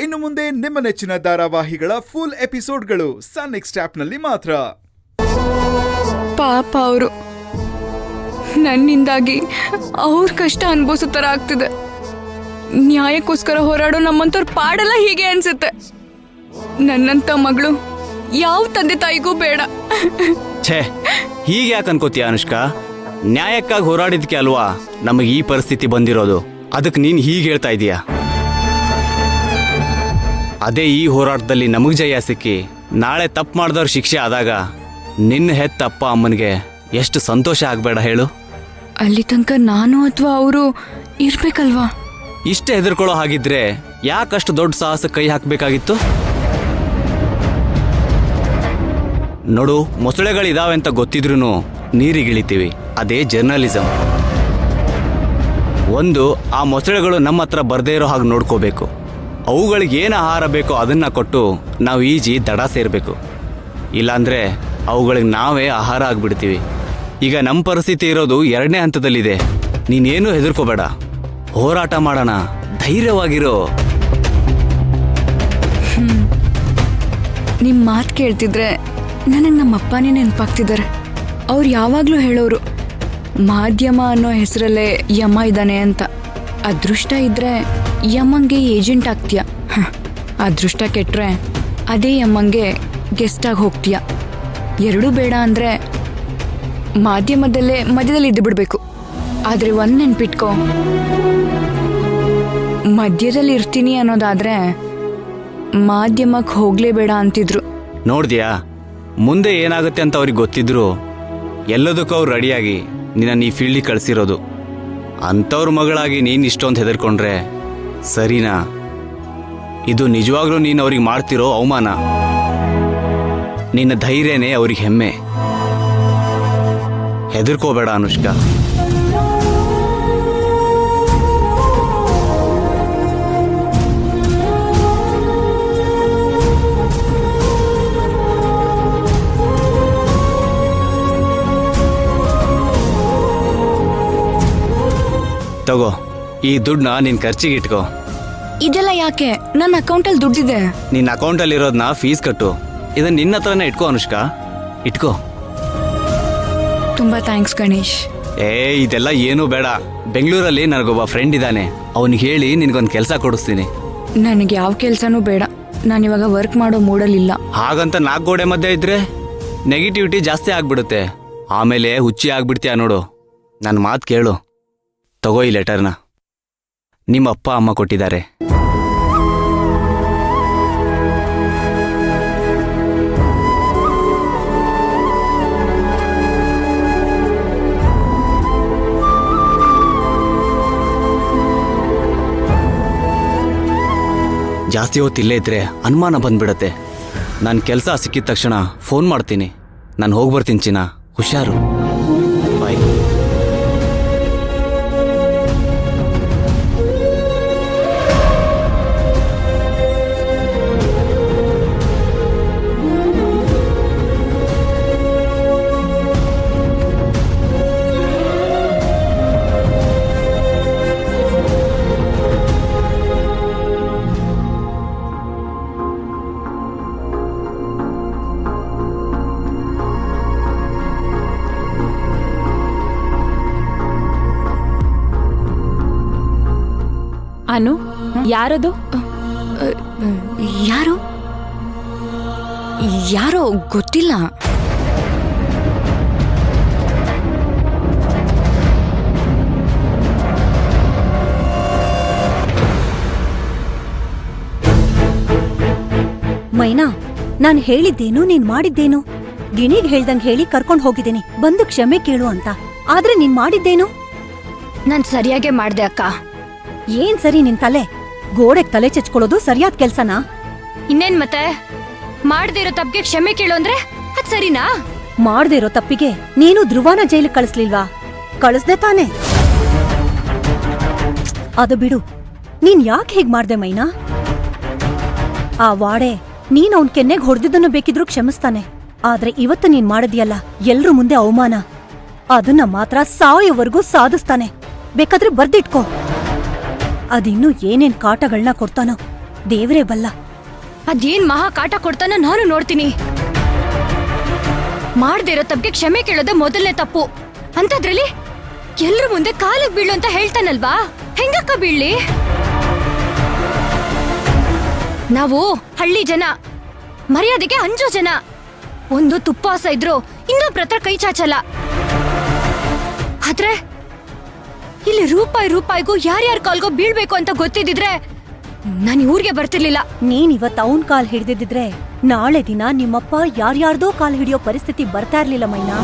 ಇನ್ನು ಮುಂದೆ ನಿಮ್ಮ ನೆಚ್ಚಿನ ಧಾರಾವಾಹಿಗಳ ಫುಲ್ ಎಪಿಸೋಡ್ಗಳು ಸನ್ ನೆಕ್ಸ್ಟ್ ಆಪ್ನಲ್ಲಿ ಮಾತ್ರ. ಪಾಪ ಅವರು ನನ್ನಿಂದಾಗಿ ಅವ್ರ ಕಷ್ಟ ಅನುಭವಿಸೋ ಥರ ಆಗ್ತಿದೆ. ನ್ಯಾಯಕ್ಕೋಸ್ಕರ ಹೋರಾಡೋ ನಮ್ಮಂತವ್ರ ಪಾಡೆಲ್ಲ ಹೀಗೆ ಅನ್ಸುತ್ತೆ. ನನ್ನಂತ ಮಗಳು ಯಾವ ತಂದೆ ತಾಯಿಗೂ ಬೇಡ. ಛೇ, ಹೀಗೆ ಯಾಕೆ ಅನ್ಕೋತೀಯ ಅನುಷ್ಕಾ? ನ್ಯಾಯಕ್ಕಾಗಿ ಹೋರಾಡಿದ್ಕೆ ಅಲ್ವಾ ನಮಗೆ ಈ ಪರಿಸ್ಥಿತಿ ಬಂದಿರೋದು. ಅದಕ್ಕೆ ನೀನು ಹೀಗೆ ಹೇಳ್ತಾ ಇದೀಯ. ಅದೇ ಈ ಹೋರಾಟದಲ್ಲಿ ನಮಗೆ ಜಯ ಸಿಕ್ಕಿ ನಾಳೆ ತಪ್ಪು ಮಾಡಿದವ್ರ ಶಿಕ್ಷೆ ಆದಾಗ ನಿನ್ನ ಹೆತ್ತ ಅಪ್ಪ ಅಮ್ಮನಿಗೆ ಎಷ್ಟು ಸಂತೋಷ ಆಗಬೇಡ ಹೇಳು. ಅಲ್ಲಿ ತನಕ ನಾನು ಅಥವಾ ಅವರು ಇರ್ಬೇಕಲ್ವಾ? ಇಷ್ಟೇ ಹೆದರ್ಕೊಳ್ಳೋ ಹಾಗಿದ್ರೆ ಯಾಕಷ್ಟು ದೊಡ್ಡ ಸಾಹಸ ಕೈ ಹಾಕಬೇಕಾಗಿತ್ತು? ನೋಡು, ಮೊಸಳೆಗಳಿದಾವೆ ಅಂತ ಗೊತ್ತಿದ್ರೂ ನೀರಿಗಿಳಿತೀವಿ. ಅದೇ ಜರ್ನಲಿಸಮ್. ಒಂದು, ಆ ಮೊಸಳೆಗಳು ನಮ್ಮ ಹತ್ರ ಬರದೇ ಇರೋ ಹಾಗೆ ನೋಡ್ಕೋಬೇಕು. ಅವುಗಳಿಗೆ ಏನು ಆಹಾರ ಬೇಕೋ ಅದನ್ನು ಕೊಟ್ಟು ನಾವು ಈಜಿ ದಡ ಸೇರಬೇಕು. ಇಲ್ಲಾಂದರೆ ಅವುಗಳಿಗೆ ನಾವೇ ಆಹಾರ ಆಗಿಬಿಡ್ತೀವಿ. ಈಗ ನಮ್ಮ ಪರಿಸ್ಥಿತಿ ಇರೋದು 2ನೇ ಹಂತದಲ್ಲಿದೆ. ನೀನೇನು ಹೆದರ್ಕೋಬೇಡ, ಹೋರಾಟ ಮಾಡೋಣ, ಧೈರ್ಯವಾಗಿರೋ. ನಿಮ್ಮ ಮಾತು ಕೇಳ್ತಿದ್ರೆ ನನಗೆ ನಮ್ಮ ಅಪ್ಪನೇ ನೆನಪಾಗ್ತಿದ್ದಾರೆ. ಅವ್ರು ಯಾವಾಗಲೂ ಹೇಳೋರು, ಮಾಧ್ಯಮ ಅನ್ನೋ ಹೆಸರಲ್ಲೇ ಯಮ ಇದ್ದಾನೆ ಅಂತ. ಅದೃಷ್ಟ ಇದ್ರೆ ಯಮ್ಮಂಗೆ ಏಜೆಂಟ್ ಆಗ್ತೀಯ, ಅದೃಷ್ಟ ಕೆಟ್ಟರೆ ಅದೇ ಯಮ್ಮಂಗೆ ಗೆಸ್ಟಾಗಿ ಹೋಗ್ತೀಯ. ಎರಡೂ ಬೇಡ ಅಂದರೆ ಮಧ್ಯದಲ್ಲಿ ಇದ್ದು ಬಿಡಬೇಕು. ಆದರೆ ಒಂದು ನೆನ್ಪಿಟ್ಕೋ, ಮಧ್ಯದಲ್ಲಿ ಇರ್ತೀನಿ ಅನ್ನೋದಾದರೆ ಮಾಧ್ಯಮಕ್ಕೆ ಹೋಗಲೇಬೇಡ ಅಂತಿದ್ರು. ನೋಡ್ದ್ಯಾ, ಮುಂದೆ ಏನಾಗುತ್ತೆ ಅಂತ ಅವ್ರಿಗೆ ಗೊತ್ತಿದ್ರು ಎಲ್ಲದಕ್ಕೂ ಅವ್ರು ರೆಡಿಯಾಗಿ ನಿನ್ನ ಈ ಫೀಲ್ಡಿಗೆ ಕಳಿಸಿರೋದು. ಅಂಥವ್ರ ಮಗಳಾಗಿ ನೀನು ಇಷ್ಟೊಂದು ಹೆದರ್ಕೊಂಡ್ರೆ ಸರಿನಾ? ಇದು ನಿಜವಾಗ್ಲೂ ನೀನು ಅವ್ರಿಗೆ ಮಾಡ್ತಿರೋ ಅವಮಾನ. ನಿನ್ನ ಧೈರ್ಯನೇ ಅವ್ರಿಗೆ ಹೆಮ್ಮೆ. ಹೆದರ್ಕೋಬೇಡ ಅನುಷ್ಕಾ. ತಗೋ, ಈ ದುಡ್ಡನ್ನ ನಿನ್ ಖರ್ಚಿಗೆ ಇಟ್ಕೋ. ಇದೆಲ್ಲ ಯಾಕೆ? ನನ್ನ ಅಕೌಂಟಲ್ಲಿ ದುಡ್ಡಿದೆ. ನಿನ್ನ ಅಕೌಂಟಲ್ಲಿ ಇರೋದನ್ನ ಫೀಸ್ ಕಟ್ಟು. ಇದನ್ನ ನಿನ್ನ ಹತ್ರನೇ ಇಟ್ಕೋ ಅನುಷ್ಕಾ, ಇಟ್ಕೋ. ತುಂಬಾ ಥ್ಯಾಂಕ್ಸ್ ಗಣೇಶ್. ಇದೆಲ್ಲ ಏನೂ ಬೇಡ. ಬೆಂಗಳೂರಲ್ಲಿ ನನಗೊಬ್ಬ ಫ್ರೆಂಡ್ ಇದ್ದಾನೆ, ಅವನಿಗೆ ಹೇಳಿ ನಿನಗೊಂದು ಕೆಲಸ ಕೊಡಿಸ್ತೀನಿ. ನನಗೆ ಯಾವ ಕೆಲಸನೂ ಬೇಡ. ನಾನಿವಾಗ ವರ್ಕ್ ಮಾಡೋ ಮೂಡಲ್ಲಿಲ್ಲ. ಹಾಗಂತ 4 ಗೋಡೆ ಮಧ್ಯೆ ಇದ್ರೆ ನೆಗೆಟಿವಿಟಿ ಜಾಸ್ತಿ ಆಗ್ಬಿಡುತ್ತೆ. ಆಮೇಲೆ ಹುಚ್ಚಿ ಆಗ್ಬಿಡ್ತೀಯ ನೋಡು. ನನ್ನ ಮಾತು ಕೇಳು. ತಗೋ ಈ ಲೆಟರ್ನ, ನಿಮ್ಮ ಅಪ್ಪ ಅಮ್ಮ ಕೊಟ್ಟಿದ್ದಾರೆ. ಜಾಸ್ತಿ ಹೊತ್ತಿಲ್ಲೇ ಇದ್ರೆ ಅನುಮಾನ ಬಂದ್ಬಿಡತ್ತೆ. ನನ್ನ ಕೆಲಸ ಸಿಕ್ಕಿದ ತಕ್ಷಣ ಫೋನ್ ಮಾಡ್ತೀನಿ. ನಾನು ಹೋಗ್ಬರ್ತೀನಿ ಚಿನ್ನ, ಹುಷಾರು. ಬಾಯ್. ಅನು, ಯಾರದು? ಯಾರು ಯಾರೋ ಗೊತ್ತಿಲ್ಲ. ಮೈನಾ, ನಾನ್ ಹೇಳಿದ್ದೇನು, ನೀನ್ ಮಾಡಿದ್ದೇನು? ಗಿಣಿಗ್ ಹೇಳ್ದಂಗ್ ಹೇಳಿ ಕರ್ಕೊಂಡ್ ಹೋಗಿದ್ದೀನಿ, ಬಂದು ಕ್ಷಮೆ ಕೇಳು ಅಂತ. ಆದ್ರೆ ನೀನ್ ಮಾಡಿದ್ದೇನು? ನಾನ್ ಸರಿಯಾಗೆ ಮಾಡ್ದೆ ಅಕ್ಕ. ಏನ್ ಸರಿ ನಿನ್ ತಲೆ? ಗೋಡೆಗ್ ತಲೆ ಚಚ್ಕೊಳ್ಳೋದು ಸರಿಯಾದ ಕೆಲ್ಸನಾ? ಇನ್ನೇನ್ ಮತ್ತೆ? ಮಾಡದೇ ಇರೋ ತಪ್ಪಿಗೆ ಕ್ಷಮೆ ಕೇಳು ಅಂದ್ರೆ ಅದ್ ಸರಿನಾ? ಮಾಡದೇ ಇರೋ ತಪ್ಪಿಗೆ ನೀನು ಧ್ರುವನ ಜೈಲಿಗೆ ಕಳಿಸ್ಲಿಲ್ವಾ? ಕಳಿಸ್ದೆ ತಾನೆ? ಅದು ಬಿಡು, ನೀನ್ ಯಾಕೆ ಹೀಗ್ ಮಾಡ್ದೆ ಮೈನಾ? ಆ ವಾಡೆ ನೀನ್ ಅವನ್ ಕೆನ್ನೆಗ್ ಹೊಡೆದಿದ್ದನ್ನು ಬೇಕಿದ್ರು ಕ್ಷಮಿಸ್ತಾನೆ. ಆದ್ರೆ ಇವತ್ತು ನೀನ್ ಮಾಡಿದ್ಯಲ್ಲ, ಎಲ್ರೂ ಮುಂದೆ ಅವಮಾನ, ಅದನ್ನ ಮಾತ್ರ ಸಾಯೋವರೆಗೂ ಸಾಧಿಸ್ತಾನೆ. ಬೇಕಾದ್ರೆ ಬರ್ದಿಟ್ಕೋ. ಅದಿನ್ನೂ ಏನೇನ್ ಕಾಟಗಳನ್ನ ಕೊಡ್ತಾನೋ ದೇವರೇ ಬಲ್ಲ. ಅದೇನ್ ಮಹಾ ಕಾಟ ಕೊಡ್ತಾನ ನಾನು ನೋಡ್ತೀನಿ. ಮಾಡ್ದೇ ಇರೋ ತಪ್ಪಿಗೆ ಕ್ಷಮೆ ಕೇಳೋದೇ ಮೊದಲನೇ ತಪ್ಪು. ಅಂತದ್ರಲ್ಲಿ ಎಲ್ರ ಮುಂದೆ ಕಾಲಿಗೆ ಬೀಳು ಅಂತ ಹೇಳ್ತಾನಲ್ವಾ, ಹೆಂಗಕ್ಕ ಬೀಳ್ಲಿ? ನಾವು ಹಳ್ಳಿ ಜನ, ಮರ್ಯಾದೆಗೆ ಅಂಜೋ ಜನ. ಒಂದು ತುಪ್ಪಾಸ ಇದ್ರು ಇನ್ನೊಬ್ರ ಹತ್ರ ಕೈ ಚಾಚಲ್ಲ. ಆದ್ರೆ ಇಲ್ಲಿ ರೂಪಾಯಿಗೂ ಯಾರ್ಯಾರ ಕಾಲ್ಗೋ ಬೀಳ್ಬೇಕು ಅಂತ ಗೊತ್ತಿದ್ರೆ ನಾನು ಊರಿಗೆ ಬರ್ತಿರ್ಲಿಲ್ಲ. ನೀನ್ ಇವತ್ ಅವನ್ ಕಾಲ್ ಹಿಡ್ದಿದ್ರೆ ನಾಳೆ ದಿನ ನಿಮ್ಮಪ್ಪ ಯಾರ್ಯಾರ್ದೋ ಕಾಲ್ ಹಿಡಿಯೋ ಪರಿಸ್ಥಿತಿ ಬರ್ತಾ ಇರ್ಲಿಲ್ಲ ಮೈನಾ.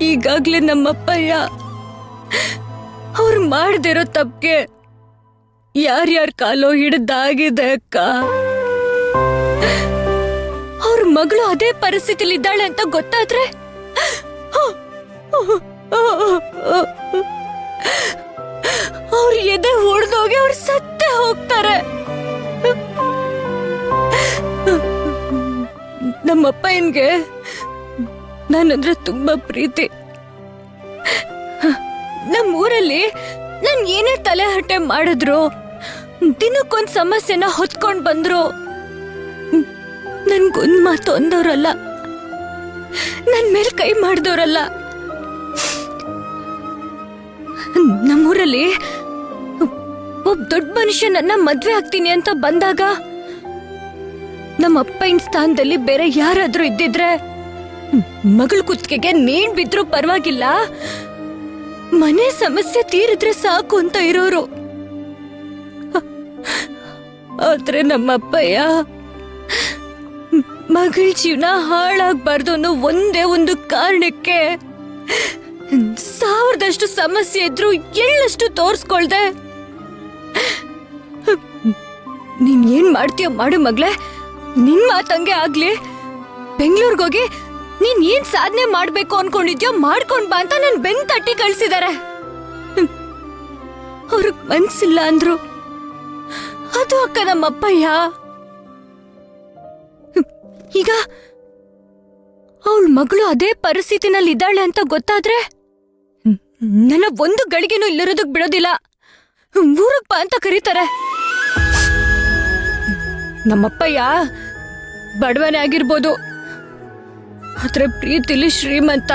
ಈಗಾಗ್ಲೇ ನಮ್ಮಪ್ಪಯ್ಯ ಅವ್ರು ಮಾಡ್ದಿರೋ ತಪ್ಪಿಗೆ ಯಾರ್ಯಾರ ಕಾಲೋ ಹಿಡ್ದಾಗಿದೆ ಅಕ್ಕ. ಅವ್ರ ಮಗಳು ಅದೇ ಪರಿಸ್ಥಿತಿಲಿ ಇದ್ದಾಳೆ ಅಂತ ಗೊತ್ತಾದ್ರೆ ಅವ್ರ ಎದೆ ಹೊಡೆದೋಗಿ ಅವ್ರು ಸತ್ತೇ ಹೋಗ್ತಾರೆ. ನಮ್ಮಪ್ಪಯ್ಯನ್ಗೆ ನಾನಂದ್ರೆ ತುಂಬಾ ಪ್ರೀತಿ. ನಮ್ಮೂರಲ್ಲಿ ನನ್ ಏನೇ ತಲೆಹರಟೆ ಮಾಡಿದ್ರು, ದಿನಕ್ಕೊಂದ್ ಸಮಸ್ಯೆನ ಹೊತ್ಕೊಂಡ್ ಬಂದ್ರು, ನನ್ಗೊಂದ್ ಮಾತು ಅಂದವ್ರಲ್ಲ, ನನ್ ಮೇಲ್ ಕೈ ಮಾಡ್ದವ್ರಲ್ಲ. ನಮ್ಮೂರಲ್ಲಿ ಒಬ್ಬ ದೊಡ್ಡ ಮನುಷ್ಯ ನನ್ನ ಮದ್ವೆ ಆಗ್ತೀನಿ ಅಂತ ಬಂದಾಗ ನಮ್ಮ ಅಪ್ಪನ ಸ್ಥಾನದಲ್ಲಿ ಬೇರೆ ಯಾರಾದ್ರೂ ಇದ್ದಿದ್ರೆ ಮಗಳ ಕುತ್ತಿಗೆಗೆ ನೇಣ್ ಬಿದ್ರು ಪರವಾಗಿಲ್ಲ, ಮನೆ ಸಮಸ್ಯೆ ತೀರಿದ್ರೆ ಸಾಕು ಅಂತ ಇರೋರು. ಆದ್ರೆ ನಮ್ಮಪ್ಪಯ್ಯ ಮಗಳ ಜೀವನ ಹಾಳಾಗ್ಬಾರ್ದು ಅನ್ನೋ ಒಂದೇ ಒಂದು ಕಾರಣಕ್ಕೆ 1000ದಷ್ಟು ಸಮಸ್ಯೆ ಇದ್ರು ಎಳ್ಳಷ್ಟು ತೋರ್ಸ್ಕೊಳ್ದೆ, ನೀನ್ ಏನ್ ಮಾಡ್ತೀಯ ಮಾಡು ಮಗ್ಳೆ, ನಿನ್ ಮಾತಂಗೆ ಆಗ್ಲಿ, ಬೆಂಗಳೂರಿಗೋಗಿ ನೀನ್ ಏನ್ ಸಾಧನೆ ಮಾಡ್ಬೇಕು ಅನ್ಕೊಂಡಿದ್ಯೋ ಮಾಡ್ಕೊಂಡ್ ಬಾ ಅಂತ ನನ್ ಬೆನ್ ತಟ್ಟಿ ಕಳ್ಸಿದಾರೆ. ಅವ್ರಿಗೆ ಮನ್ಸಿಲ್ಲ ಅಂದ್ರು ಅದು ಅಕ್ಕ ನಮ್ಮಪ್ಪಯ್ಯ. ಈಗ ಅವಳ ಮಗಳು ಅದೇ ಪರಿಸ್ಥಿತಿನಲ್ಲಿ ಇದ್ದಾಳೆ ಅಂತ ಗೊತ್ತಾದ್ರೆ ನನ್ನ ಒಂದು ಗಳಿಗೆನೂ ಇಲ್ಲಿರೋದಕ್ ಬಿಡೋದಿಲ್ಲ. ಊರಕ್ ಬಾ ಅಂತ ಕರೀತಾರೆ. ನಮ್ಮಪ್ಪಯ್ಯ ಬಡವನೇ ಆಗಿರ್ಬೋದು, ಆದ್ರೆ ಪ್ರೀತಿಲಿ ಶ್ರೀಮಂತ.